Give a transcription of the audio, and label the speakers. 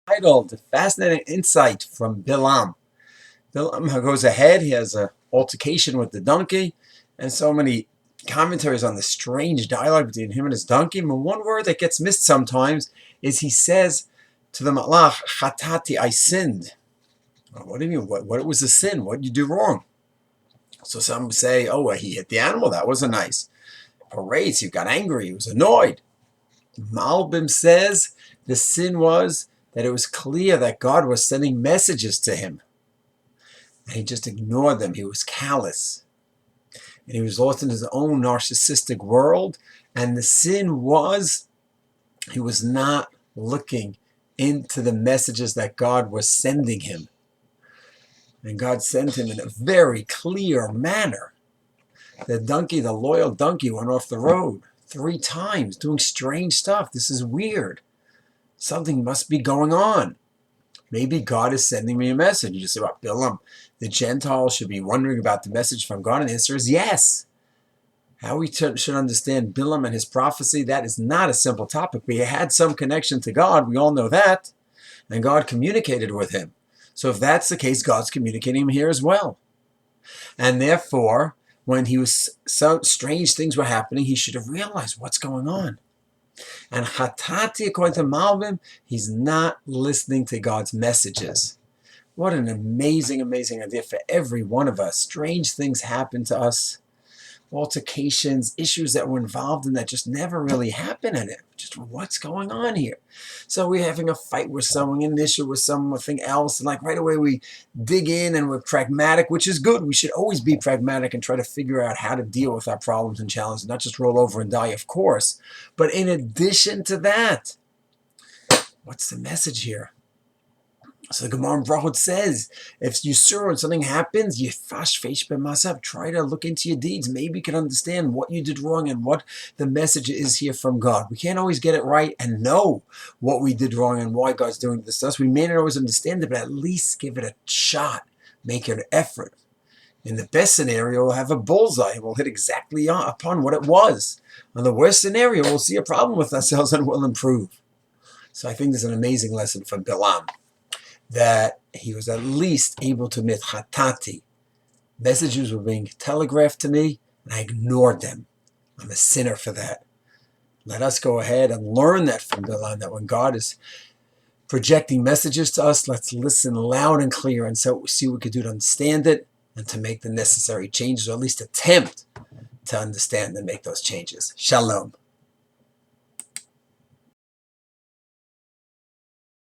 Speaker 1: Titled Fascinating Insight from Bilaam. Bilaam goes ahead, he has an altercation with the donkey, and so many commentaries on the strange dialogue between him and his donkey. And one word that gets missed sometimes is he says to the Malach, Chatati, I sinned. What do you mean? What was the sin? What did you do wrong? So some say, oh, well, he hit the animal. That wasn't nice. Parades, he got angry. He was annoyed. Malbim says the sin was that it was clear that God was sending messages to him. And he just ignored them. He was callous. And he was lost in his own narcissistic world. And the sin was he was not looking into the messages that God was sending him. And God sent him in a very clear manner. The donkey, the loyal donkey, went off the road 3 times doing strange stuff. This is weird. Something must be going on. Maybe God is sending me a message. You just say, well, Bilam, the Gentiles should be wondering about the message from God. And the answer is yes. How we should understand Bilam and his prophecy, that is not a simple topic. But he had some connection to God. We all know that. And God communicated with him. So if that's the case, God's communicating him here as well. And therefore, when some strange things were happening, he should have realized what's going on. And Chatati, according to Malbim, he's not listening to God's messages. What an amazing, amazing idea for every one of us. Strange things happen to us. Altercations, issues that we're involved in that just never really happen in it. Just what's going on here? So we're having a fight with someone, an issue with something else, and like right away we dig in and we're pragmatic, which is good. We should always be pragmatic and try to figure out how to deal with our problems and challenges, not just roll over and die, of course. But in addition to that, what's the message here? So the Gemara in Brachot says, if you saw when something happens, you try to look into your deeds. Maybe you can understand what you did wrong and what the message is here from God. We can't always get it right and know what we did wrong and why God's doing this to us. We may not always understand it, but at least give it a shot. Make it an effort. In the best scenario, we'll have a bullseye. We'll hit exactly upon what it was. In the worst scenario, we'll see a problem with ourselves and we'll improve. So I think there's an amazing lesson from Bilam, that he was at least able to admit, Chatati. Messages were being telegraphed to me, and I ignored them. I'm a sinner for that. Let us go ahead and learn that from Bilam, that when God is projecting messages to us, let's listen loud and clear and so see what we can do to understand it and to make the necessary changes, or at least attempt to understand and make those changes. Shalom.